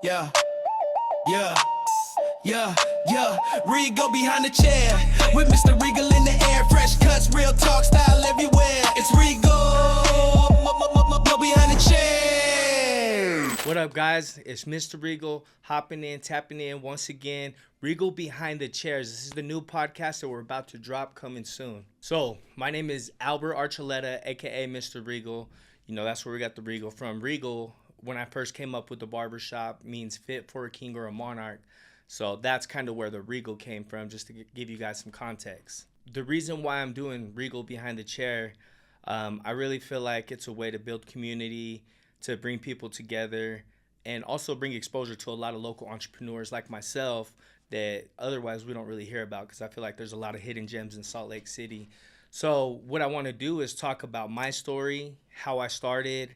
Yeah, yeah, yeah, yeah. Regal behind the chair with Mr. Regal in the air. Fresh cuts, real talk style everywhere. It's Regal behind the chair. What up, guys? It's Mr. Regal hopping in, tapping in once again. Regal Behind the Chairs. This is the new podcast that we're about to drop coming soon. So, my name is Albert Archuleta, aka Mr. Regal. You know, that's where we got the Regal from. Regal, when I first came up with the barbershop, means fit for a king or a monarch. So that's kind of where the Regal came from, just to give you guys some context. The reason why I'm doing Regal Behind the Chair, I really feel like it's a way to build community, to bring people together, and also bring exposure to a lot of local entrepreneurs like myself that otherwise we don't really hear about, because I feel like there's a lot of hidden gems in Salt Lake City. So what I want to do is talk about my story, how I started,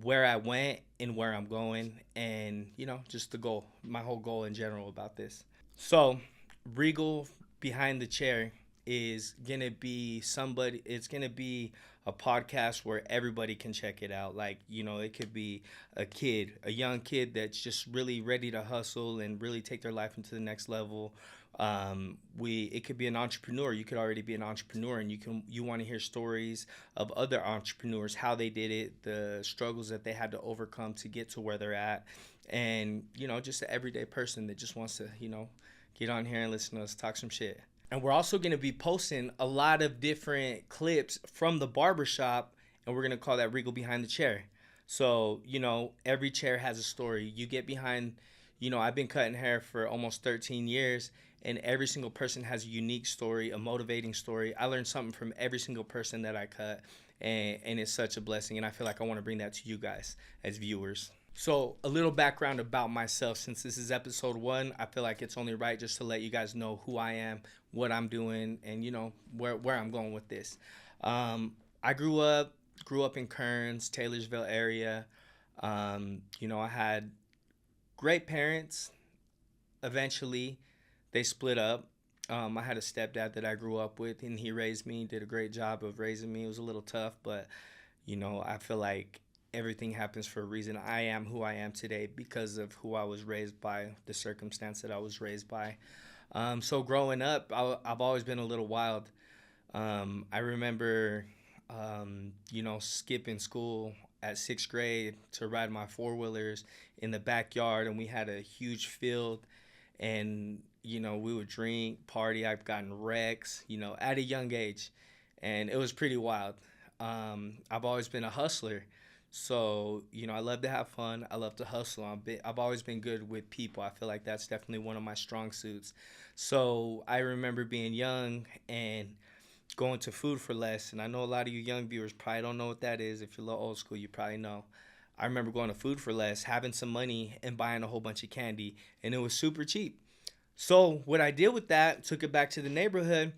where I went and where I'm going, and just the goal, my whole goal in general about this. So Regal Behind the Chair is gonna be it's gonna be a podcast where everybody can check it out. Like, it could be a young kid that's just really ready to hustle and really take their life into the next level. It could be an entrepreneur. You could already be an entrepreneur, and you want to hear stories of other entrepreneurs, how they did it, the struggles that they had to overcome to get to where they're at, and just an everyday person that just wants to get on here and listen to us talk some shit. And we're also going to be posting a lot of different clips from the barbershop, and we're going to call that Regal Behind the Chair. So, every chair has a story. You get behind, I've been cutting hair for almost 13 years, and every single person has a unique story, a motivating story. I learned something from every single person that I cut, and it's such a blessing, and I feel like I want to bring that to you guys as viewers. So a little background about myself. Since this is episode 1, I feel like it's only right just to let you guys know who I am, what I'm doing, and where I'm going with this. I grew up in Kearns, Taylorsville area. I had great parents. Eventually, they split up. I had a stepdad that I grew up with, and he raised me, did a great job of raising me. It was a little tough, but I feel like everything happens for a reason. I am who I am today because of who I was raised by, the circumstance that I was raised by. So growing up, I've always been a little wild. I remember, skipping school at 6th grade to ride my four-wheelers in the backyard, and we had a huge field, and, we would drink, party. I've gotten wrecks, at a young age, and it was pretty wild. I've always been a hustler. So, I love to have fun. I love to hustle. I've always been good with people. I feel like that's definitely one of my strong suits. So I remember being young and going to Food for Less. And I know a lot of you young viewers probably don't know what that is. If you're a little old school, you probably know. I remember going to Food for Less, having some money, and buying a whole bunch of candy. And it was super cheap. So what I did with that, took it back to the neighborhood,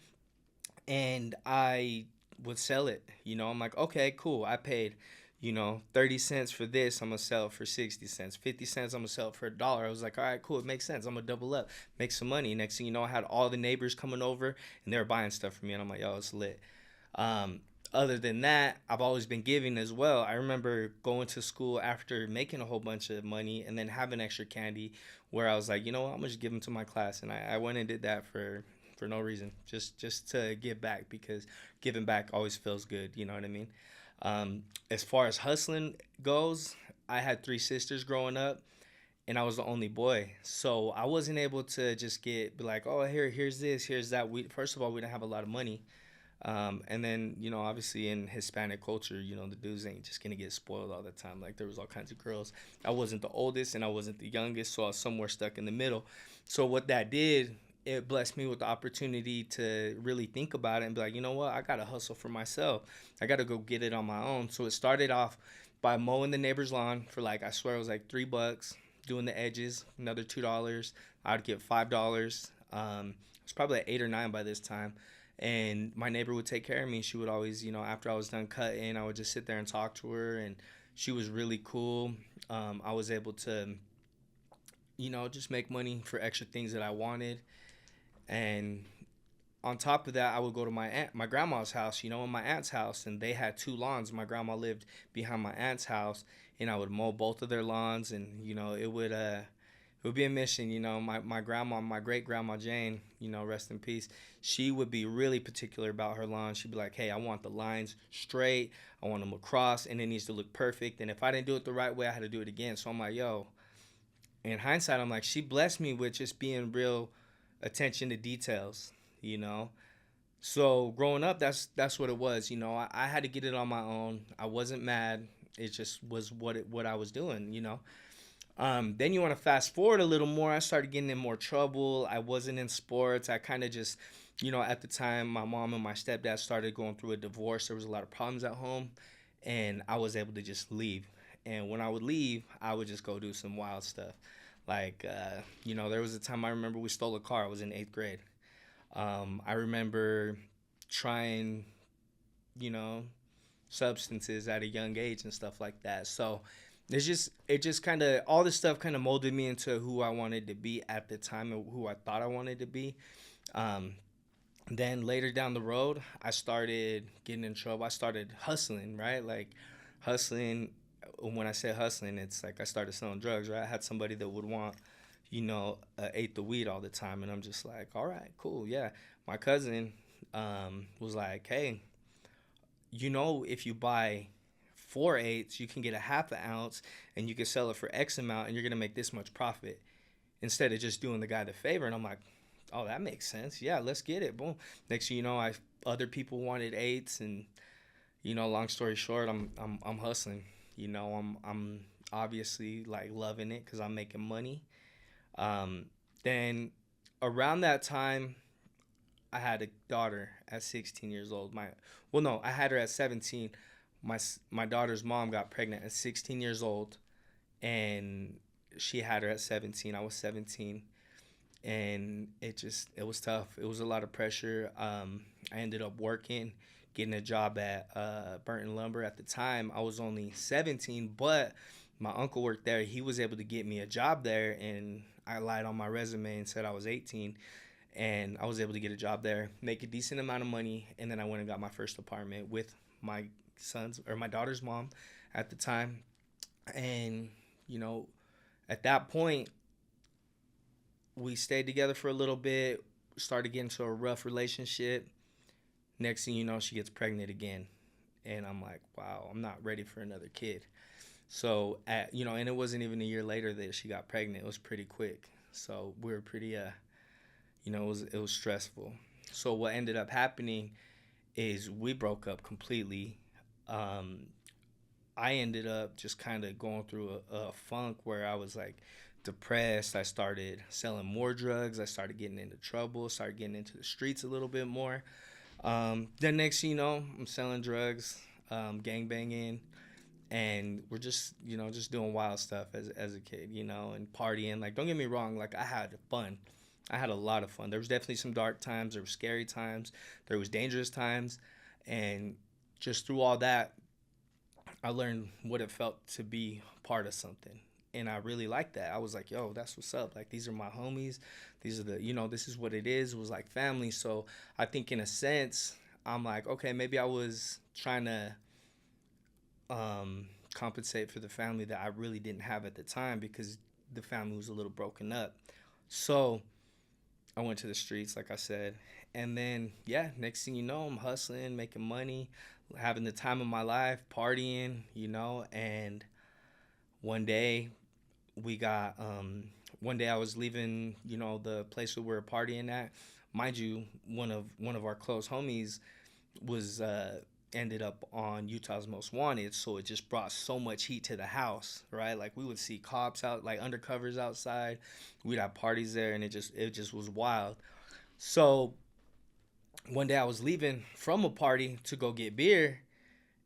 and I would sell it. I'm like, okay, cool. I paid 30 cents for this, I'm going to sell it for 60 cents. 50 cents, I'm going to sell it for $1. I was like, all right, cool, it makes sense. I'm going to double up, make some money. Next thing you know, I had all the neighbors coming over, and they were buying stuff from me, and I'm like, yo, it's lit. Other than that, I've always been giving as well. I remember going to school after making a whole bunch of money and then having extra candy, where I was like, I'm going to just give them to my class. And I went and did that for no reason, just to give back, because giving back always feels good, you know what I mean? As far as hustling goes, I had 3 sisters growing up, and I was the only boy. So I wasn't able to just be like, oh, here's this, here's that. First of all, we didn't have a lot of money. And then, obviously in Hispanic culture, the dudes ain't just going to get spoiled all the time. Like, there was all kinds of girls. I wasn't the oldest and I wasn't the youngest, so I was somewhere stuck in the middle. So what that did, it blessed me with the opportunity to really think about it and be like, you know what, I got to hustle for myself. I got to go get it on my own. So it started off by mowing the neighbor's lawn for I swear it was $3, doing the edges, another $2. I'd get $5. It was probably 8 or 9 by this time. And my neighbor would take care of me. She would always, after I was done cutting, I would just sit there and talk to her. And she was really cool. I was able to, just make money for extra things that I wanted. And on top of that, I would go to my grandma's house, and my aunt's house, and they had two lawns. My grandma lived behind my aunt's house, and I would mow both of their lawns, and it would be a mission. My grandma, my great grandma Jane, rest in peace. She would be really particular about her lawn. She'd be like, "Hey, I want the lines straight. I want them across, and it needs to look perfect. And if I didn't do it the right way, I had to do it again." So I'm like, "Yo." In hindsight, I'm like, she blessed me with just being real attention to details. You know. So growing up, that's what it was. I had to get it on my own. I wasn't mad. It just was what I was doing. Then you want to fast forward a little more. I started getting in more trouble. I wasn't in sports. I kind of just, at the time, my mom and my stepdad started going through a divorce. There was a lot of problems at home, and I was able to just leave. And when I would leave, I would just go do some wild stuff. Like, there was a time I remember we stole a car. I was in 8th grade. I remember trying, you know, substances at a young age and stuff like that. So it just kind of, all this stuff kind of molded me into who I wanted to be at the time and who I thought I wanted to be. Um, then later down the road, I started getting in trouble. I started hustling, right? Like hustling. When I say hustling, it's like I started selling drugs, right? I had somebody that would want, ate the weed all the time. And I'm just like, all right, cool. Yeah. My cousin was like, hey, if you buy 4/8, you can get a half an ounce and you can sell it for X amount and you're going to make this much profit instead of just doing the guy the favor. And I'm like, oh, that makes sense. Yeah, let's get it. Boom. Next thing you know, other people wanted 8s, and long story short, I'm hustling. I'm obviously like loving it because I'm making money. Then around that time, I had a daughter at 16 years old. I had her at 17. My daughter's mom got pregnant at 16 years old, and she had her at 17. I was 17, and it was tough. It was a lot of pressure. I ended up getting a job at Burton Lumber. At the time, I was only 17, but my uncle worked there. He was able to get me a job there, and I lied on my resume and said I was 18, and I was able to get a job there, make a decent amount of money, and then I went and got my first apartment with my daughter's mom at the time. And at that point, we stayed together for a little bit, started getting into a rough relationship. Next thing you know, she gets pregnant again, and I'm like, wow, I'm not ready for another kid. So and it wasn't even a year later that she got pregnant. It was pretty quick. So we were pretty it was stressful. So what ended up happening is we broke up completely. I ended up just kind of going through a funk where I was like depressed. I started selling more drugs. I started getting into trouble, started getting into the streets a little bit more. Then next thing you know, I'm selling drugs, gang banging, and we're just doing wild stuff as a kid, and partying. Like, don't get me wrong, like I had fun. I had a lot of fun. There was definitely some dark times, there were scary times, there was dangerous times, and just through all that, I learned what it felt to be part of something. And I really liked that. I was like, yo, that's what's up. Like, these are my homies. These are this is what it is. It was like family. So I think in a sense, I'm like, okay, maybe I was trying to compensate for the family that I really didn't have at the time because the family was a little broken up. So I went to the streets, like I said. And then, yeah, next thing you know, I'm hustling, making money, having the time of my life, partying, and one day I was leaving, the place where we were partying at. Mind you, one of our close homies was ended up on Utah's Most Wanted, so it just brought so much heat to the house, right? Like, we would see cops out, like undercovers outside. We'd have parties there, and it just was wild. So one day I was leaving from a party to go get beer,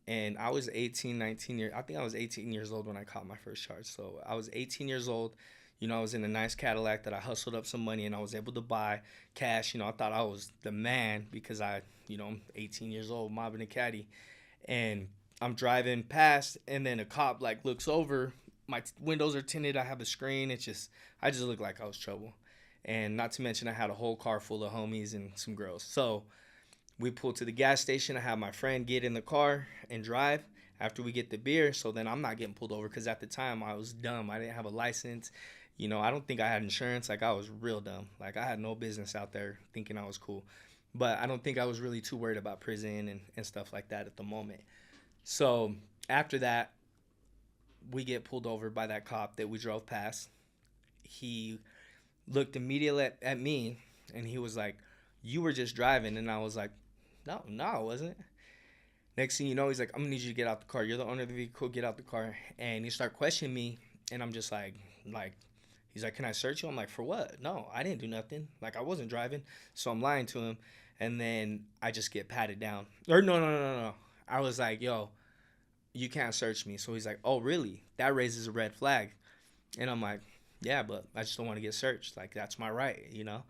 and I was 18, 19 years, I think I was 18 years old when I caught my first charge. So I was 18 years old. I was in a nice Cadillac that I hustled up some money, and I was able to buy cash. I thought I was the man because I'm 18 years old, mobbing a caddy. And I'm driving past, and then a cop looks over. My windows are tinted. I have a screen. I just look like I was trouble. And not to mention, I had a whole car full of homies and some girls. So we pulled to the gas station. I had my friend get in the car and drive after we get the beer. So then I'm not getting pulled over because at the time I was dumb. I didn't have a license. You know, I don't think I had insurance. Like, I was real dumb. Like, I had no business out there thinking I was cool. But I don't think I was really too worried about prison and stuff like that at the moment. So after that, we get pulled over by that cop that we drove past. He looked immediately at me and he was like, "You were just driving." And I was like, no, I wasn't. Next thing you know, he's like, "I'm gonna need you to get out the car. You're the owner of the vehicle. Get out the car." And he started questioning me, and I'm just like, he's like, "Can I search you?" I'm like, "For what? No, I didn't do nothing. Like, I wasn't driving." So I'm lying to him, and then I just get patted down. Or no. I was like, "Yo, you can't search me." So he's like, "Oh, really? That raises a red flag." And I'm like, "Yeah, but I just don't want to get searched. Like, that's my right, you know?"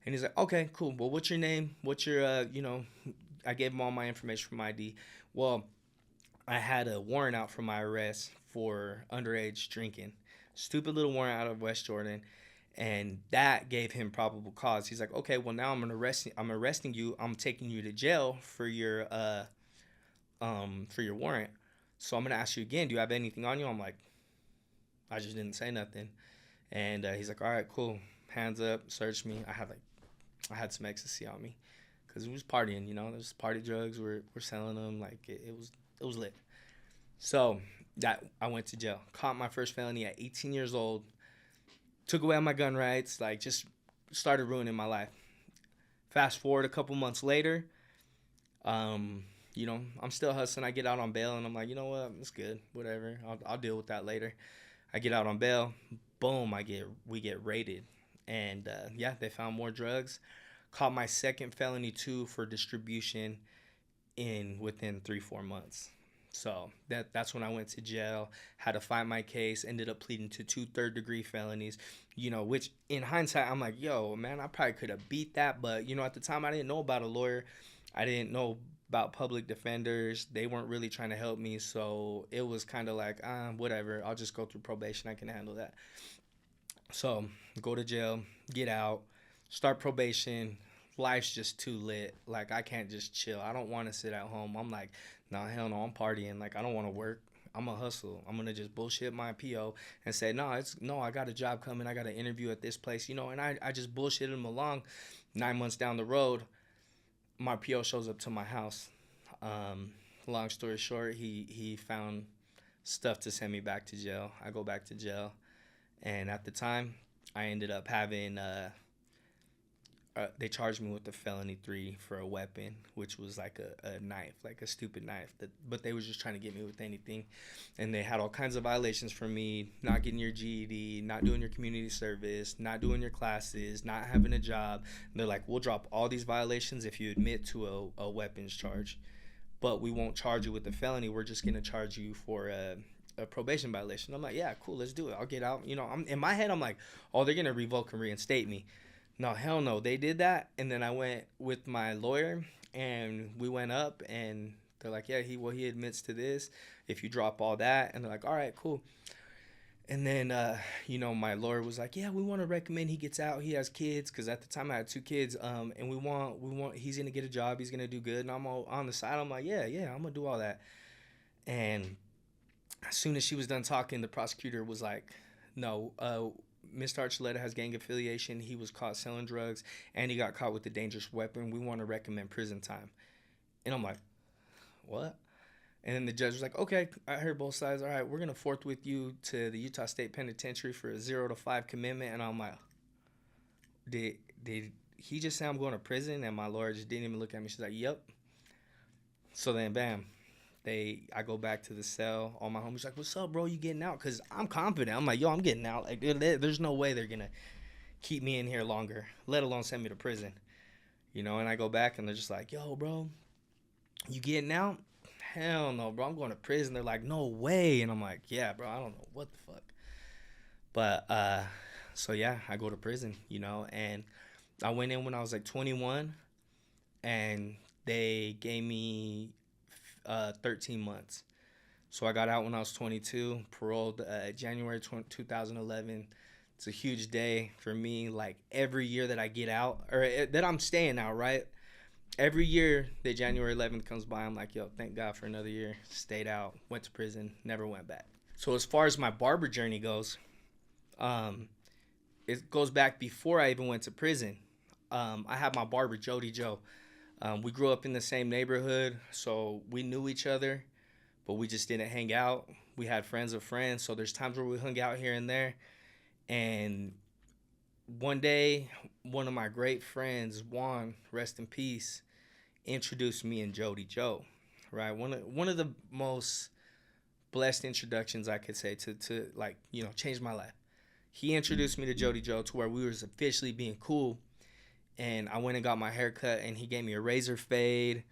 And he's like, "Okay, cool. Well, what's your name? What's your, I gave him all my information from ID. Well, I had a warrant out for my arrest for underage drinking. Stupid little warrant out of West Jordan. And that gave him probable cause. He's like, "Okay, well, now I'm arresting you. I'm taking you to jail for your warrant. So I'm gonna ask you again, do you have anything on you?" I'm like, "I just didn't say nothing." And he's like, "All right, cool. Hands up, search me." I had some ecstasy on me because it was partying, you know. There's party drugs. We're selling them. Like, it was lit. So that I went to jail. Caught my first felony at 18 years old. Took away all my gun rights. Like, just started ruining my life. Fast forward a couple months later, I'm still hustling. I get out on bail, and I'm like, you know what? It's good. Whatever. I'll deal with that later. I get out on bail. Boom. We get raided, and yeah, they found more drugs. Caught my second felony too for distribution in within 3-4 months. So that's when I went to jail. Had to fight my case. Ended up pleading to 2 third-degree felonies. Which in hindsight I'm like, yo, man, I probably could have beat that, but at the time I didn't know about a lawyer. I didn't know about public defenders. They weren't really trying to help me, so it was kind of like, whatever. I'll just go through probation. I can handle that. So go to jail, get out, start probation. Life's just too lit. Like, I can't just chill. I don't want to sit at home. I'm like, nah, hell no, I'm partying. Like, I don't want to work. I'm gonna hustle. I'm gonna just bullshit my PO and say, no, I got a job coming. I got an interview at this place, and I just bullshitted him along. 9 months down the road, my PO shows up to my house. Long story short, he found stuff to send me back to jail. I go back to jail, and at the time, I ended up having they charged me with a felony 3 for a weapon, which was like a knife, like a stupid knife. But they was just trying to get me with anything, and they had all kinds of violations for me: not getting your GED, not doing your community service, not doing your classes, not having a job. And they're like, "We'll drop all these violations if you admit to a weapons charge, but we won't charge you with a felony. We're just gonna charge you for a probation violation." I'm like, "Yeah, cool, let's do it. I'll get out." I'm in my head. I'm like, "Oh, they're gonna revoke and reinstate me." No, hell no. They did that, and then I went with my lawyer, and we went up, and they're like, "Yeah, he admits to this. If you drop all that," and they're like, "All right, cool." And then, my lawyer was like, "Yeah, we want to recommend he gets out. He has kids," because at the time I had 2 kids. And we want he's gonna get a job. He's gonna do good. And I'm all on the side. I'm like, yeah, I'm gonna do all that. And as soon as she was done talking, the prosecutor was like, "No, Mr. Archuleta has gang affiliation. He was caught selling drugs, and he got caught with a dangerous weapon. We want to recommend prison time." And I'm like, "What?" And then the judge was like, "Okay, I heard both sides. All right, we're gonna forthwith you to the Utah State Penitentiary for a 0 to 5 commitment." And I'm like, "Did he just say I'm going to prison?" And my lawyer just didn't even look at me. She's like, "Yep." So then, bam. I go back to the cell. All my homies like, "What's up, bro? You getting out?" Because I'm confident. I'm like, "Yo, I'm getting out. Like, there's no way they're gonna keep me in here longer, let alone send me to prison." And I go back, and they're just like, "Yo, bro, you getting out?" "Hell no, bro. I'm going to prison." They're like, "No way." And I'm like, "Yeah, bro. I don't know what the fuck." But so yeah, I go to prison. And I went in when I was like 21, and they gave me 13 months. So I got out when I was 22, paroled January 2011. It's a huge day for me. Like every year that I get out, or that I'm staying out, right? Every year that January 11th comes by, I'm like, yo, thank God for another year. Stayed out, went to prison, never went back. So as far as my barber journey goes, um, it goes back before I even went to prison. I had my barber, Jody Joe. We grew up in the same neighborhood, so we knew each other, but we just didn't hang out. We had friends of friends, so there's times where we hung out here and there. And one day, one of my great friends, Juan, rest in peace, introduced me and Jody Joe, right? One of the most blessed introductions I could say to like, change my life. He introduced me to Jody Joe to where we was officially being cool, and I went and got my hair cut, and he gave me a razor fade,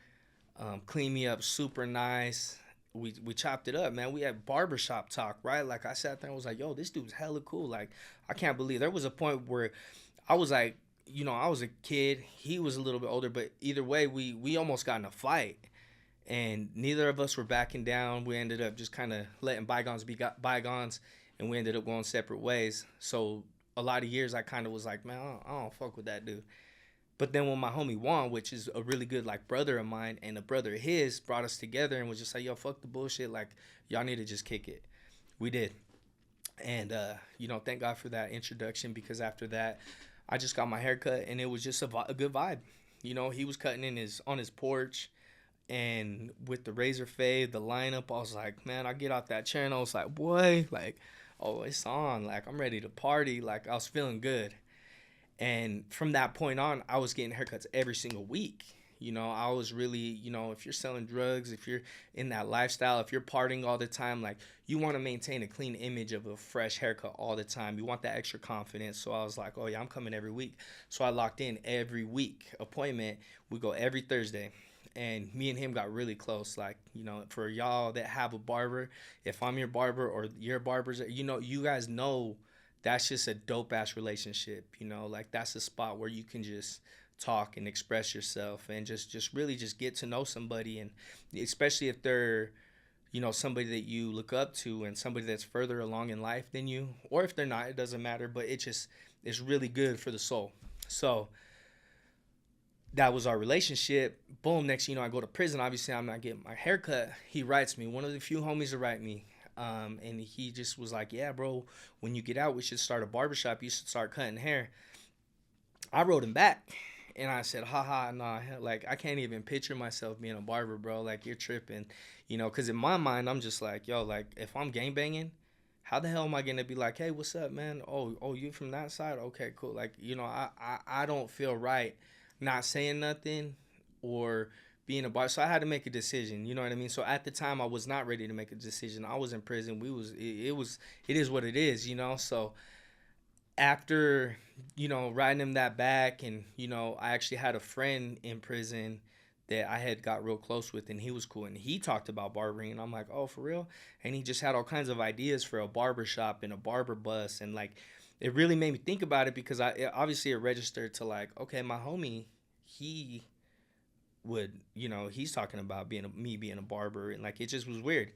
cleaned me up super nice. We chopped it up, man. We had barbershop talk, right? Like I sat there and was like, yo, this dude's hella cool. Like, I can't believe there was a point where I was like, I was a kid. He was a little bit older, but either way, we almost got in a fight. And neither of us were backing down. We ended up just kind of letting bygones be bygones, and we ended up going separate ways. So a lot of years I kind of was like, man, I don't fuck with that dude. But then when my homie Juan, which is a really good like brother of mine and a brother of his, brought us together and was just like, yo, fuck the bullshit. Like, y'all need to just kick it. We did. And, thank God for that introduction, because after that, I just got my hair cut and it was just a good vibe. He was cutting on his porch, and with the razor fade, the lineup, I was like, man, I get off that chair and I was like, boy, like, oh, it's on. Like, I'm ready to party. Like, I was feeling good. And from that point on, I was getting haircuts every single week. I was really, if you're selling drugs, if you're in that lifestyle, if you're partying all the time, like, you want to maintain a clean image of a fresh haircut all the time. You want that extra confidence. So I was like, oh, yeah, I'm coming every week. So I locked in every week appointment. We go every Thursday. And me and him got really close. Like, for y'all that have a barber, if I'm your barber or your barber's, you guys know that's just a dope ass relationship. Like, that's a spot where you can just talk and express yourself and just really just get to know somebody. And especially if they're, somebody that you look up to and somebody that's further along in life than you, or if they're not, it doesn't matter, but it's really good for the soul. So that was our relationship. Boom, next I go to prison. Obviously, I'm not getting my hair cut. He writes me, one of the few homies to write me. And he just was like, yeah, bro, when you get out, we should start a barbershop. You should start cutting hair. I wrote him back, and I said, haha, nah, like, I can't even picture myself being a barber, bro. Like, you're tripping, because in my mind, I'm just like, yo, like, if I'm gangbanging, how the hell am I going to be like, hey, what's up, man? Oh, you from that side? Okay, cool. Like, I don't feel right not saying nothing or being a barber. So I had to make a decision, you know what I mean? So at the time, I was not ready to make a decision. I was in prison. It is what it is, So after, writing him that back, and, I actually had a friend in prison that I had got real close with, and he was cool, and he talked about barbering, and I'm like, oh, for real? And he just had all kinds of ideas for a barber shop and a barber bus, and like, it really made me think about it, because it registered to like, okay, my homie, he would, he's talking about me being a barber, and like, it just was weird.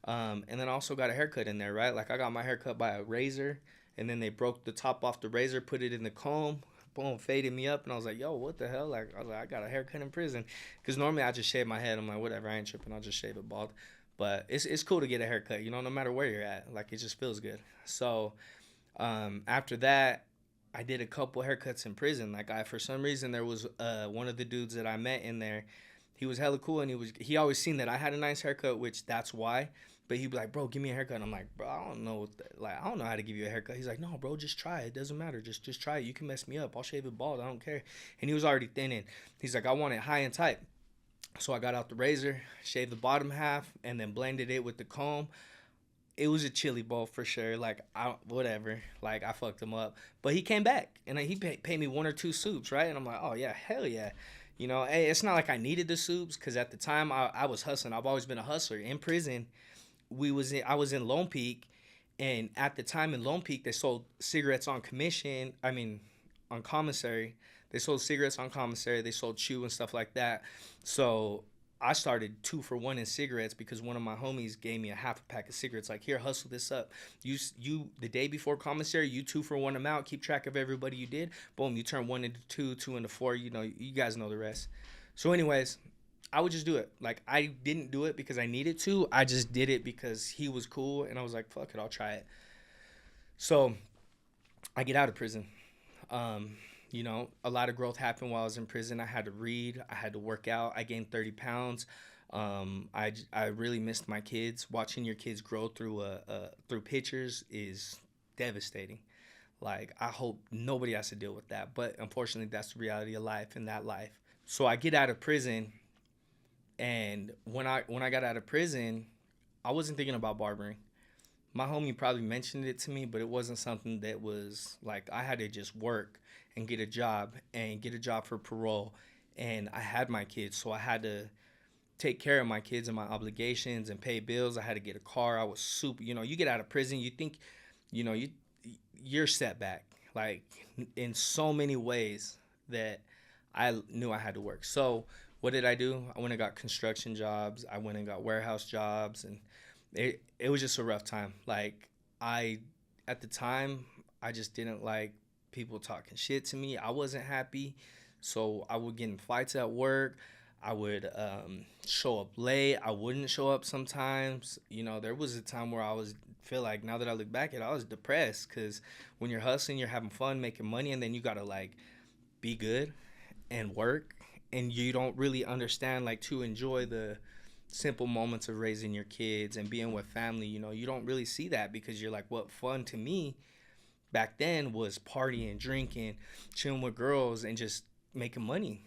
And then I also got a haircut in there, right? Like, I got my haircut by a razor, and then they broke the top off the razor, put it in the comb, boom, faded me up, and I was like, yo, what the hell? Like, I was like, I got a haircut in prison, because normally I just shave my head. I'm like, whatever, I ain't tripping, I'll just shave it bald. But it's cool to get a haircut, no matter where you're at. Like, it just feels good. So after that, I did a couple haircuts in prison. Like, for some reason, there was one of the dudes that I met in there. He was hella cool, and he always seen that I had a nice haircut, which that's why. But he'd be like, bro, give me a haircut. And I'm like, bro, I don't know how to give you a haircut. He's like, no, bro, just try it. It doesn't matter. Just try it. You can mess me up. I'll shave it bald. I don't care. And he was already thinning. He's like, I want it high and tight. So I got out the razor, shaved the bottom half, and then blended it with the comb. It was a chili bowl for sure. Like, whatever. Like, I fucked him up. But he came back, and he paid me 1 or 2 soups, right? And I'm like, oh, yeah, hell yeah. Hey, it's not like I needed the soups, because at the time I was hustling. I've always been a hustler. In prison, I was in Lone Peak, and at the time in Lone Peak, they sold cigarettes on commissary. They sold cigarettes on commissary. They sold chew and stuff like that. So I started 2 for $1 in cigarettes because one of my homies gave me a half a pack of cigarettes. Like, here, hustle this up. You the day before commissary, you 2 for $1 them out. Keep track of everybody you did. Boom, you turn one into two, two into four. You know, you guys know the rest. So, anyways, I would just do it. Like, I didn't do it because I needed to. I just did it because he was cool, and I was like, fuck it, I'll try it. So, I get out of prison. You know, a lot of growth happened while I was in prison. I had to read. I had to work out. I gained 30 pounds. I really missed my kids. Watching your kids grow through pictures is devastating. Like, I hope nobody has to deal with that. But unfortunately, that's the reality of life and that life. So I get out of prison, and when I got out of prison, I wasn't thinking about barbering. My homie probably mentioned it to me, but it wasn't something that was like, I had to just work and get a job for parole. And I had my kids, so I had to take care of my kids and my obligations and pay bills. I had to get a car. I was super, you know, you get out of prison, you think, you know, you're set back, like, in so many ways that I knew I had to work. So what did I do? I went and got construction jobs. I went and got warehouse jobs, and it was just a rough time. Like, at the time, I just didn't like people talking shit to me. I wasn't happy. So I would get in fights at work. I would show up late. I wouldn't show up sometimes. You know, there was a time where feel like, now that I look back at it, I was depressed, because when you're hustling, you're having fun, making money, and then you got to, like, be good and work, and you don't really understand, like, to enjoy the simple moments of raising your kids and being with family. You know, you don't really see that, because you're like, what fun to me back then was partying, drinking, chilling with girls, and just making money.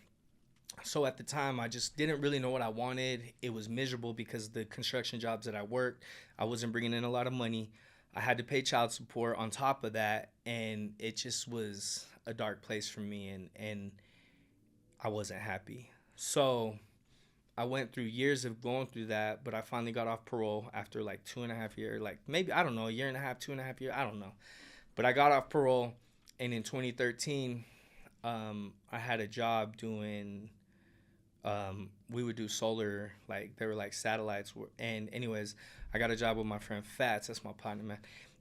So at the time, I just didn't really know what I wanted. It was miserable because the construction jobs that I worked, I wasn't bringing in a lot of money. I had to pay child support on top of that, and it just was a dark place for me, and I wasn't happy. So I went through years of going through that, but I finally got off parole after like 2.5 years, like, maybe, I don't know, a year and a half, 2.5 years, I don't know. But I got off parole, and in 2013, I had a job doing, we would do solar, like, they were like satellites. And anyways, I got a job with my friend Fats, that's my partner, man.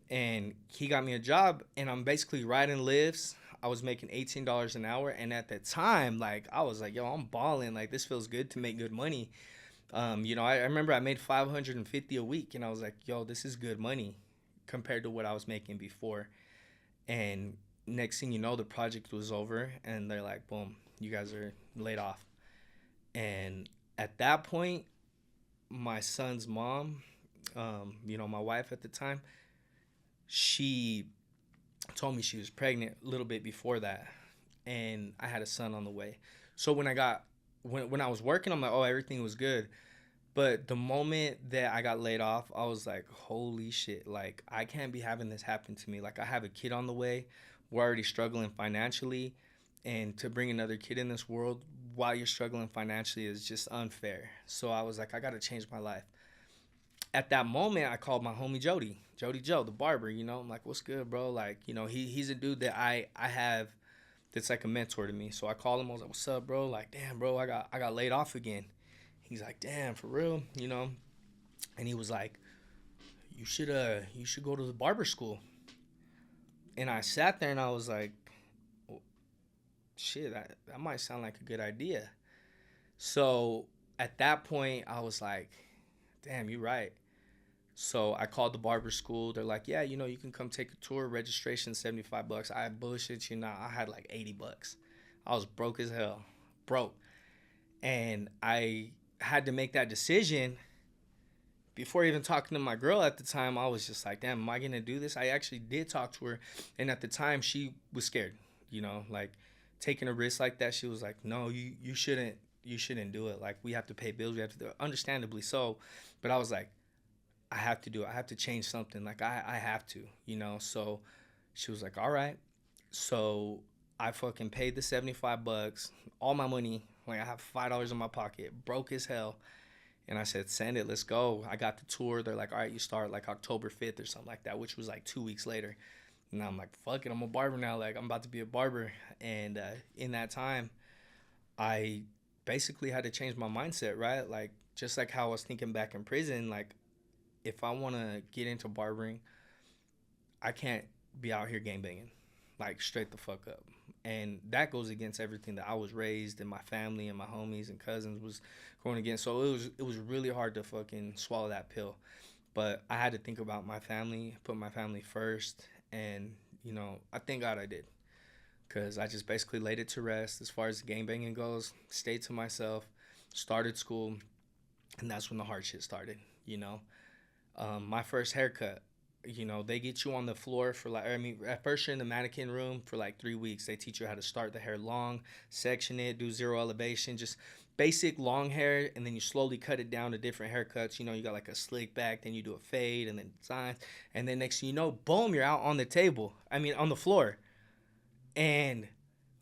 And he got me a job, and I'm basically riding lifts. I was making $18 an hour, and at that time, like, I was like, yo, I'm balling. Like, this feels good to make good money. You know, I remember I made $550 a week, and I was like, yo, this is good money compared to what I was making before. And next thing you know, the project was over, and they're like, boom, you guys are laid off. And at that point, my son's mom, you know, my wife at the time, she told me she was pregnant a little bit before that, and I had a son on the way. So when I was working, I'm like, oh, everything was good. But the moment that I got laid off, I was like, holy shit, like, I can't be having this happen to me. Like, I have a kid on the way. We're already struggling financially, and to bring another kid in this world while you're struggling financially is just unfair. So I was like, I got to change my life. At that moment, I called my homie Jody Joe, the barber. You know, I'm like, what's good, bro? Like, you know, he's a dude that I have that's like a mentor to me. So I called him. I was like, what's up, bro? Like, damn, bro, I got laid off again. He's like, damn, for real, you know? And he was like, you should go to the barber school. And I sat there and I was like, well, shit, that might sound like a good idea. So at that point, I was like, damn, you're right. So I called the barber school. They're like, yeah, you know, you can come take a tour. Registration $75. I bullshit you not. I had like $80. I was broke as hell, broke, and I had to make that decision. Before even talking to my girl at the time, I was just like, damn, am I gonna do this? I actually did talk to her, and at the time she was scared. You know, like, taking a risk like that. She was like, no, you shouldn't do it. Like, we have to pay bills. We have to do it. Understandably so, but I was like, I have to do it. I have to change something. Like, I have to, you know? So she was like, all right. So I fucking paid the $75, all my money. Like, I have $5 in my pocket, broke as hell. And I said, send it, let's go. I got the tour. They're like, all right, you start like October 5th or something like that, which was like 2 weeks later. And I'm like, fuck it, I'm a barber now. Like, I'm about to be a barber. And in that time, I basically had to change my mindset, right? Like, just like how I was thinking back in prison, like, if I want to get into barbering, I can't be out here gang banging, like straight the fuck up. And that goes against everything that I was raised and my family and my homies and cousins was going against. So it was really hard to fucking swallow that pill. But I had to think about my family, put my family first, and I thank God I did, because I just basically laid it to rest as far as the gang banging goes. Stayed to myself, started school, and that's when the hard shit started. My first haircut, they get you on the floor for like, I mean, at first you're in the mannequin room for like 3 weeks. They teach you how to start the hair long, section it, do zero elevation, just basic long hair, and then you slowly cut it down to different haircuts. You got like a slick back, then you do a fade, and then design, and then next thing you know, boom, you're out on the table. I mean, on the floor. And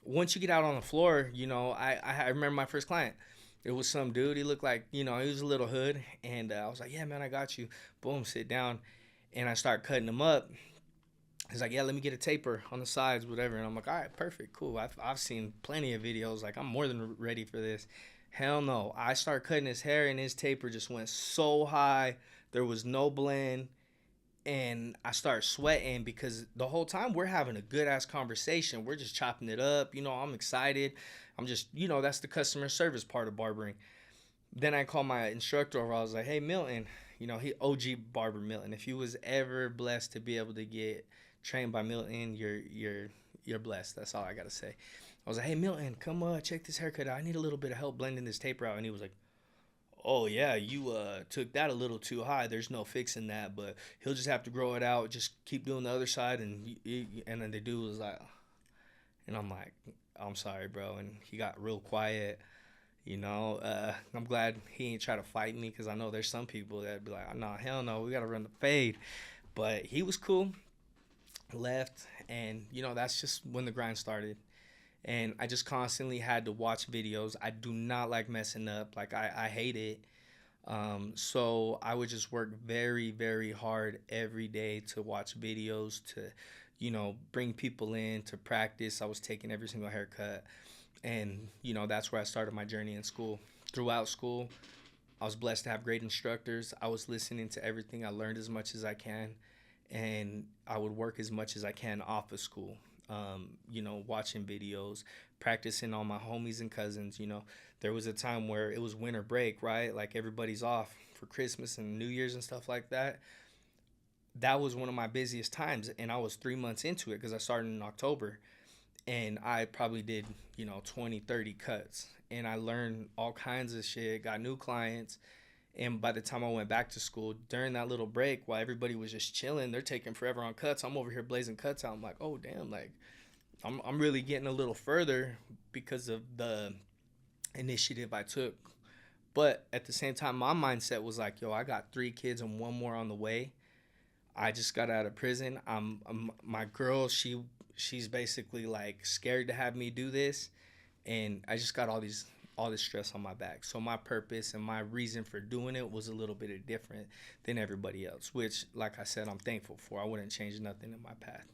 once you get out on the floor, I remember my first client. It was some dude. He looked like, he was a little hood. And I was like, yeah, man, I got you. Boom, sit down. And I start cutting him up. He's like, yeah, let me get a taper on the sides, whatever. And I'm like, all right, perfect, cool. I've seen plenty of videos. Like, I'm more than ready for this. Hell no. I start cutting his hair, and his taper just went so high. There was no blend. And I start sweating because the whole time we're having a good-ass conversation. We're just chopping it up. I'm excited. I'm just, that's the customer service part of barbering. Then I call my instructor over. I was like, hey, Milton. He OG barber Milton. If you was ever blessed to be able to get trained by Milton, you're blessed. That's all I got to say. I was like, hey, Milton, come check this haircut out. I need a little bit of help blending this taper out. And he was like, oh yeah, you took that a little too high. There's no fixing that, but he'll just have to grow it out. Just keep doing the other side. And then the dude was like, and I'm like, I'm sorry, bro. And he got real quiet. I'm glad he ain't try to fight me, because I know there's some people that'd be like, nah, hell no, we gotta run the fade. But he was cool. Left, and that's just when the grind started. And I just constantly had to watch videos. I do not like messing up. Like, I hate it. So I would just work very, very hard every day to watch videos, to, bring people in to practice. I was taking every single haircut. And, that's where I started my journey in school. Throughout school, I was blessed to have great instructors. I was listening to everything. I learned as much as I can. And I would work as much as I can off of school. Watching videos, practicing on my homies and cousins. There was a time where it was winter break, right? Like, everybody's off for Christmas and New Year's and stuff like that. That was one of my busiest times, and I was 3 months into it because I started in October, and I probably did, 20, 30 cuts, and I learned all kinds of shit, got new clients. And by the time I went back to school, during that little break, while everybody was just chilling, they're taking forever on cuts. I'm over here blazing cuts out. I'm like, oh, damn, like, I'm really getting a little further because of the initiative I took. But at the same time, my mindset was like, yo, I got 3 kids and 1 more on the way. I just got out of prison. My girl, she's basically like scared to have me do this. And I just got all this stress on my back. So my purpose and my reason for doing it was a little bit different than everybody else, which, like I said, I'm thankful for. I wouldn't change nothing in my path.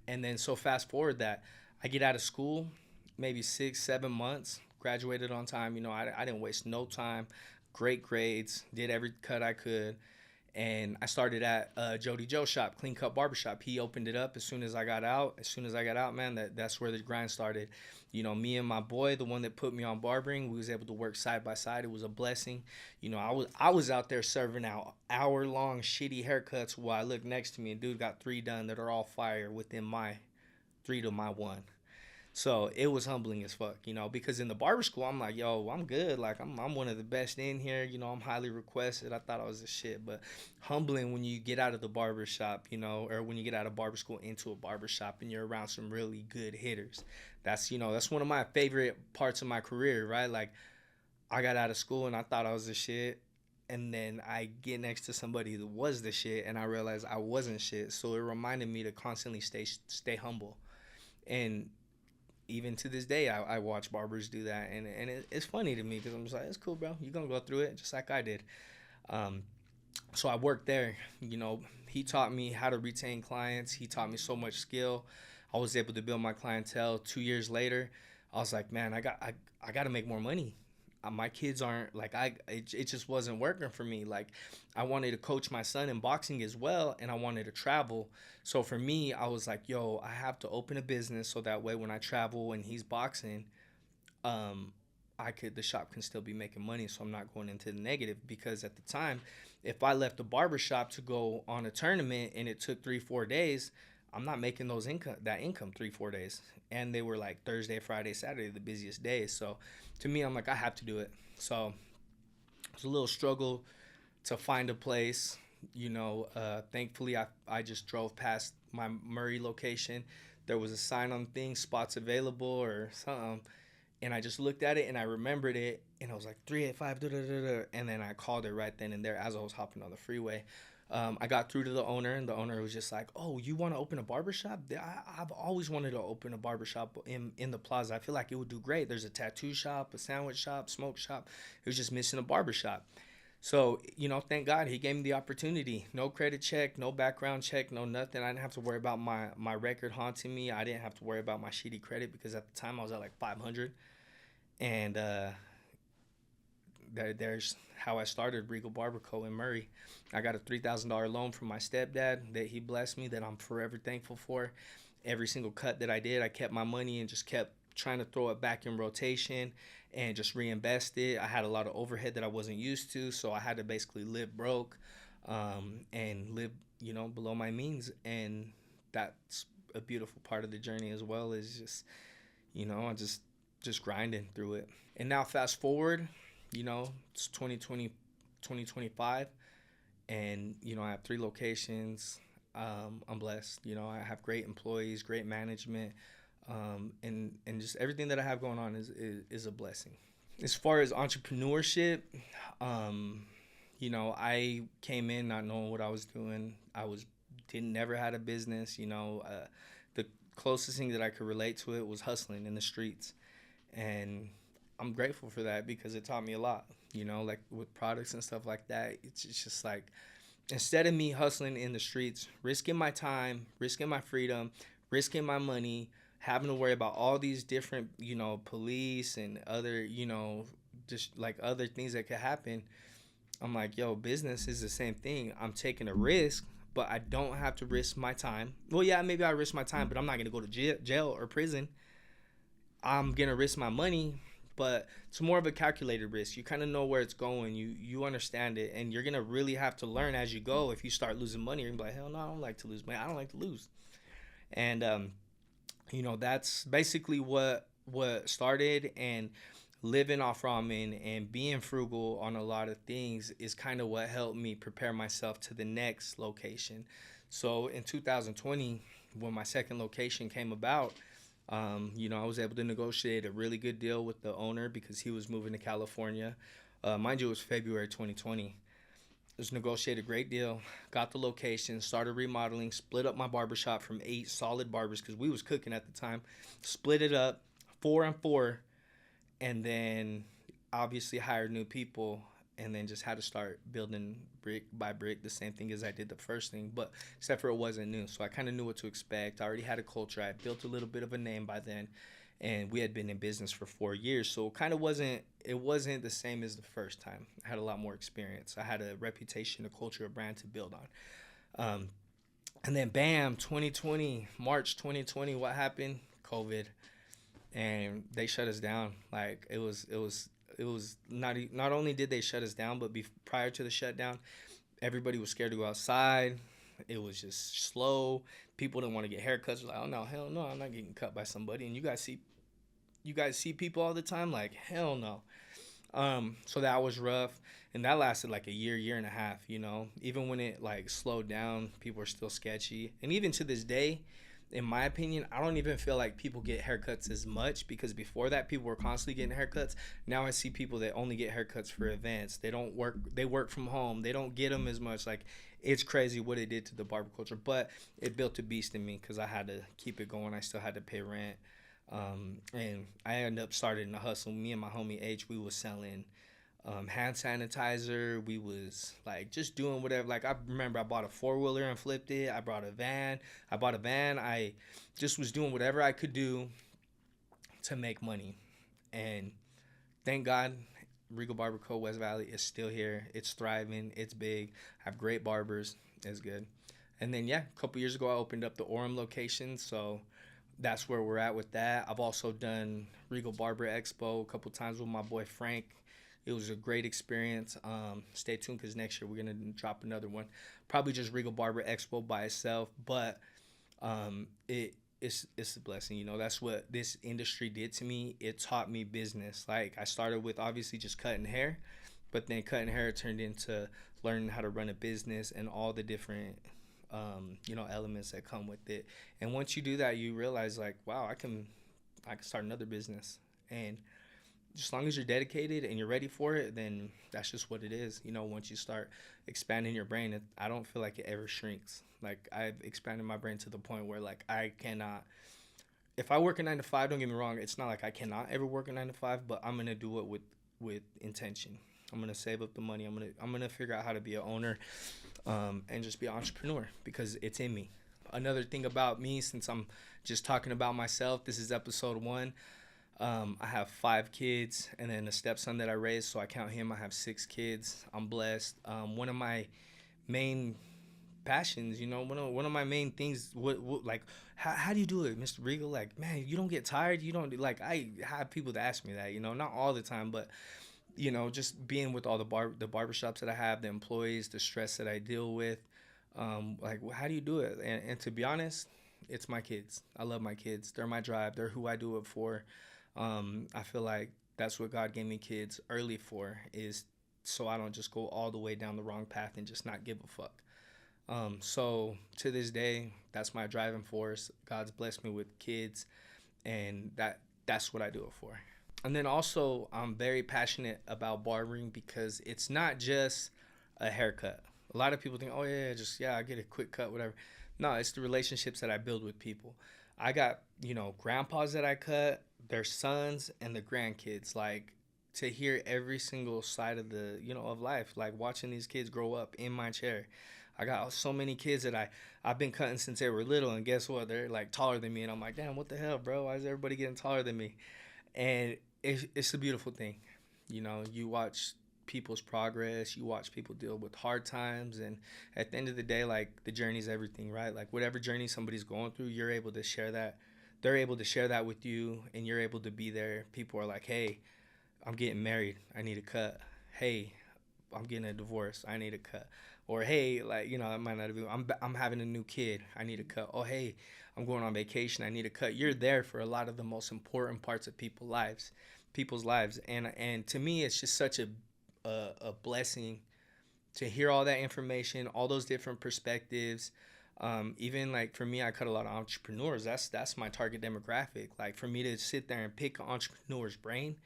And then so fast forward that I get out of school, maybe 6-7 months, graduated on time. I didn't waste no time, great grades, did every cut I could. And I started at Jody Joe's shop, Clean Cut Barbershop. He opened it up as soon as I got out. As soon as I got out, man, that's where the grind started. Me and my boy, the one that put me on barbering, we was able to work side by side. It was a blessing. I was out there serving out hour-long shitty haircuts while I looked next to me, and dude got 3 done that are all fire within my 3 to my 1. So it was humbling as fuck, because in the barber school, I'm like, yo, I'm good. Like, I'm one of the best in here. I'm highly requested. I thought I was the shit. But humbling when you get out of the barber shop, or when you get out of barber school into a barber shop and you're around some really good hitters. That's one of my favorite parts of my career, right? Like, I got out of school and I thought I was the shit. And then I get next to somebody that was the shit and I realized I wasn't shit. So it reminded me to constantly stay humble. And even to this day, I watch barbers do that, and it's funny to me because I'm just like, it's cool, bro. You're going to go through it just like I did. So I worked there. He taught me how to retain clients. He taught me so much skill. I was able to build my clientele. 2 years later, I was like, man, I got to make more money. My kids aren't like it just wasn't working for me. Like I wanted to coach my son in boxing as well, and I wanted to travel. So for me, I was like, yo, I have to open a business so that way when I travel and he's boxing, um, the shop can still be making money, so I'm not going into the negative. Because at the time, if I left the barber shop to go on a tournament and it took 3-4 days, I'm not making that income 3-4 days. And they were like Thursday, Friday, Saturday, the busiest days. So to me, I'm like, I have to do it. So it was a little struggle to find a place. Thankfully, I just drove past my Murray location. There was a sign on the thing, spots available or something. And I just looked at it and I remembered it. And I was like, 385, da, da, da, da. And then I called it right then and there as I was hopping on the freeway. I got through to the owner, and the owner was just like, oh, you want to open a barbershop? I've always wanted to open a barbershop in the plaza. I feel like it would do great. There's a tattoo shop, a sandwich shop, smoke shop. It was just missing a barbershop. So, thank God he gave me the opportunity. No credit check, no background check, no nothing. I didn't have to worry about my record haunting me. I didn't have to worry about my shitty credit because at the time I was at like 500. And there's how I started Regal Barber Co. in Murray. I got a $3,000 loan from my stepdad that he blessed me, that I'm forever thankful for. Every single cut that I did, I kept my money and just kept trying to throw it back in rotation and just reinvest it. I had a lot of overhead that I wasn't used to, so I had to basically live broke and live, below my means. And that's a beautiful part of the journey as well, is just, I just grinding through it. And now fast forward, it's 2020, 2025, and I have 3 locations. I'm blessed. I have great employees, great management, and just everything that I have going on is a blessing. As far as entrepreneurship, I came in not knowing what I was doing. Never had a business. The closest thing that I could relate to it was hustling in the streets, and I'm grateful for that because it taught me a lot, like with products and stuff like that. It's just like, instead of me hustling in the streets, risking my time, risking my freedom, risking my money, having to worry about all these different, police and other, just like other things that could happen. I'm like, yo, business is the same thing. I'm taking a risk, but I don't have to risk my time. Well, yeah, maybe I risk my time, but I'm not going to go to jail or prison. I'm going to risk my money, but it's more of a calculated risk. You kind of know where it's going. You understand it, and you're going to really have to learn as you go. If you start losing money, you're going to be like, hell no, I don't like to lose money. I don't like to lose. And, that's basically what started. And living off ramen and being frugal on a lot of things is kind of what helped me prepare myself to the next location. So in 2020, when my second location came about, I was able to negotiate a really good deal with the owner because he was moving to California. Mind you, it was February 2020. Just negotiated a great deal, got the location, started remodeling, split up my barbershop from 8 solid barbers because we was cooking at the time. Split it up, 4 and 4, and then obviously hired new people, and then just had to start building brick by brick, the same thing as I did the first thing, but except for it wasn't new. So I kind of knew what to expect. I already had a culture. I had built a little bit of a name by then, and we had been in business for 4 years. So it wasn't the same as the first time. I had a lot more experience. I had a reputation, a culture, a brand to build on. And then bam, 2020, March 2020, what happened? COVID. And they shut us down. Like it was not only did they shut us down, but prior to the shutdown, everybody was scared to go outside. It was just slow. People didn't want to get haircuts. Like, oh no, hell no, I'm not getting cut by somebody. And you guys see people all the time. Like, hell no. So that was rough, and that lasted like a year and a half. Even when it like slowed down, people were still sketchy. And even to this day, in my opinion, I don't even feel like people get haircuts as much, because before that, people were constantly getting haircuts. Now I see people that only get haircuts for events. They work from home. They don't get them as much. Like, it's crazy what it did to the barber culture, but it built a beast in me because I had to keep it going. I still had to pay rent. And I ended up starting a hustle. Me and my homie H, we was selling hand sanitizer. We was like just doing whatever. Like, I remember I bought a 4-wheeler and flipped it. I bought a van. I just was doing whatever I could do to make money. And thank God, Regal Barber Co. West Valley is still here. It's thriving. It's big. I have great barbers. It's good. And then, yeah, a couple years ago, I opened up the Orem location. So that's where we're at with that. I've also done Regal Barber Expo a couple times with my boy Frank. It was a great experience. Stay tuned because next year we're going to drop another one. Probably just Regal Barber Expo by itself. But it's a blessing. That's what this industry did to me. It taught me business. Like, I started with obviously just cutting hair, but then cutting hair turned into learning how to run a business and all the different elements that come with it. And once you do that, you realize, like, wow, I can start another business. And as long as you're dedicated and you're ready for it, then that's just what it is. Once you start expanding your brain, I don't feel like it ever shrinks. Like, I've expanded my brain to the point where, like, I cannot, if I work a 9 to 5, don't get me wrong, it's not like I cannot ever work a 9 to 5, but I'm gonna do it with intention. I'm gonna save up the money. I'm gonna figure out how to be an owner, and just be an entrepreneur because it's in me. Another thing about me, since I'm just talking about myself, this is episode 1. I have 5 kids and then a stepson that I raised, so I count him. I have 6 kids. I'm blessed. One of my main passions, one of my main things, like, how do you do it, Mr. Regal? Like, man, you don't get tired? You don't, like, I have people that ask me that, not all the time, but just being with all the barbershops that I have, the employees, the stress that I deal with, like, how do you do it? And to be honest, it's my kids. I love my kids. They're my drive. They're who I do it for. I feel like that's what God gave me kids early for, is so I don't just go all the way down the wrong path and just not give a fuck. So to this day, that's my driving force. God's blessed me with kids, and that's what I do it for. And then also, I'm very passionate about barbering because it's not just a haircut. A lot of people think, oh yeah, I get a quick cut, whatever. No, it's the relationships that I build with people. I got, grandpas that I cut, their sons, and the grandkids. Like, to hear every single side of the, of life, like watching these kids grow up in my chair. I got so many kids that I've been cutting since they were little, and guess what? They're like taller than me, and I'm like, damn, what the hell, bro? Why is everybody getting taller than me? And it's a beautiful thing. You watch people's progress, you watch people deal with hard times, and at the end of the day, like, the journey's everything, right? Like, whatever journey somebody's going through, you're able to share that. They're able to share that with you, and you're able to be there. People are like, hey, I'm getting married, I need a cut. Hey, I'm getting a divorce, I need a cut. Or hey, like, it might not be, I'm having a new kid, I need a cut. Oh, hey, I'm going on vacation, I need a cut. You're there for a lot of the most important parts of people's lives. And to me, it's just such a blessing to hear all that information, all those different perspectives. Even, like, for me, I cut a lot of entrepreneurs. That's my target demographic. Like, for me to sit there and pick an entrepreneur's brain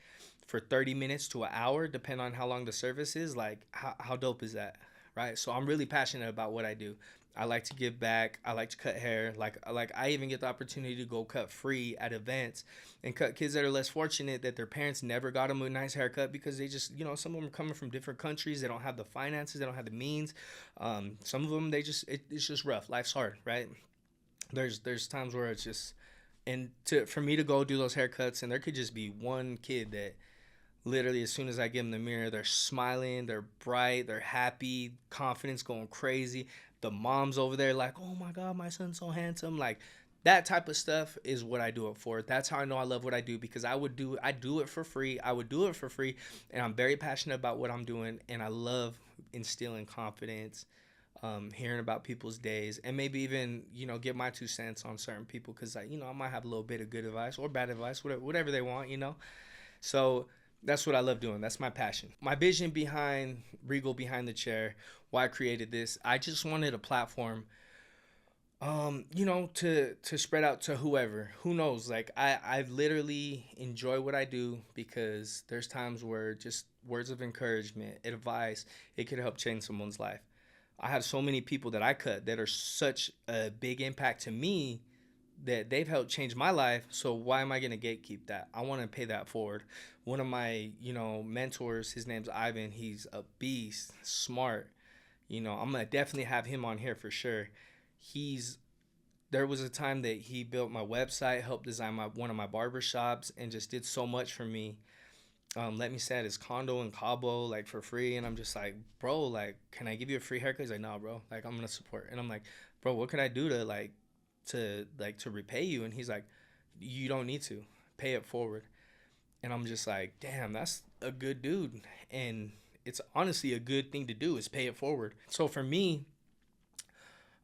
for 30 minutes to an hour, depending on how long the service is, like, how dope is that, right? So I'm really passionate about what I do. I like to give back. I like to cut hair. Like I even get the opportunity to go cut free at events and cut kids that are less fortunate, that their parents never got them a nice haircut because they just, some of them are coming from different countries. They don't have the finances. They don't have the means. Some of them, it's just rough. Life's hard, right? There's times where it's just, and for me to go do those haircuts, and there could just be one kid that literally, as soon as I give them the mirror, they're smiling, they're bright, they're happy, confidence going crazy. The mom's over there like, oh my God, my son's so handsome. Like, that type of stuff is what I do it for. That's how I know I love what I do, because I do it for free. I would do it for free, and I'm very passionate about what I'm doing, and I love instilling confidence, hearing about people's days, and maybe even, get my 2 cents on certain people, because I might have a little bit of good advice or bad advice, whatever they want, So that's what I love doing. That's my passion. My vision behind Regal Behind the Chair, why I created this, I just wanted a platform, to spread out to whoever. Who knows? Like, I literally enjoy what I do, because there's times where just words of encouragement, advice, it could help change someone's life. I have so many people that I cut that are such a big impact to me, that they've helped change my life. So why am I going to gatekeep that? I want to pay that forward. One of my, mentors, his name's Ivan. He's a beast, smart. I'm going to definitely have him on here for sure. He's there was a time that he built my website, helped design one of my barber shops, and just did so much for me. Let me stay at his condo in Cabo, like, for free. And I'm just like, bro, like, can I give you a free haircut? He's like, no, bro, like, I'm gonna support. And I'm like, bro, what can I do to repay you? And he's like, you don't need to, pay it forward. And I'm just like, damn, that's a good dude. And it's honestly a good thing to do, is pay it forward. So for me,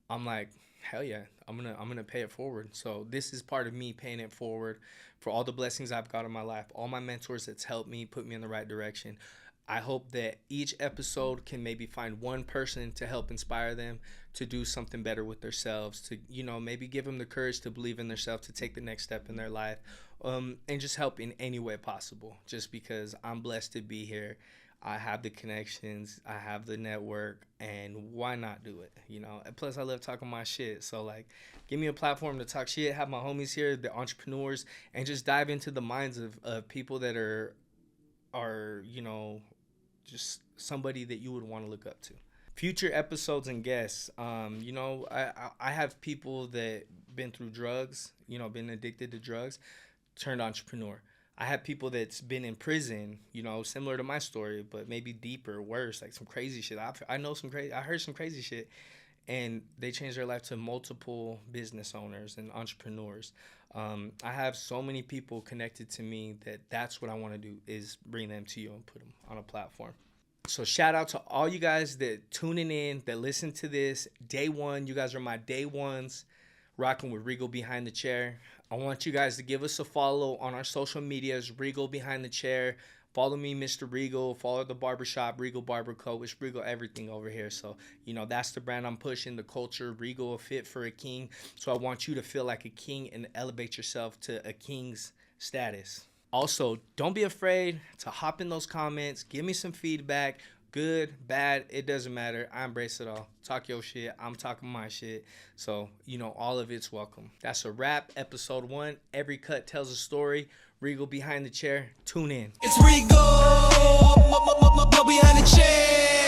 I'm like, hell yeah, I'm gonna pay it forward. So this is part of me paying it forward for all the blessings I've got in my life, all my mentors that's helped me, put me in the right direction. I hope that each episode can maybe find one person to help inspire them to do something better with themselves, to, you know, maybe give them the courage to believe in themselves, to take the next step in their life, and just help in any way possible. Just because I'm blessed to be here, I have the connections, I have the network, and why not do it, you know? And plus, I love talking my shit. So, like, give me a platform to talk shit, have my homies here, the entrepreneurs, and just dive into the minds of people that are, you know, just somebody that you would want to look up to. Future episodes and guests, you know, I have people that been through drugs, you know, been addicted to drugs, turned entrepreneur. I have people that's been in prison, you know, similar to my story, but maybe deeper, worse, like some crazy shit. I heard some crazy shit, and they changed their life to multiple business owners and entrepreneurs. I have so many people connected to me that's what I want to do, is bring them to you and put them on a platform. So shout out to all you guys that tuning in, that listen to this day one. You guys are my day ones, rocking with Regal Behind the Chair. I want you guys to give us a follow on our social medias, Regal Behind the Chair. Follow me, Mr. Regal. Follow the barbershop, Regal Barber Co. It's Regal everything over here. So, you know, that's the brand I'm pushing, the culture, Regal, a fit for a king. So I want you to feel like a king and elevate yourself to a king's status. Also, don't be afraid to hop in those comments. Give me some feedback. Good, bad, it doesn't matter. I embrace it all. Talk your shit. I'm talking my shit. So, you know, all of it's welcome. That's a wrap. Episode 1. Every cut tells a story. Regal Behind the Chair. Tune in. It's Regal behind the chair.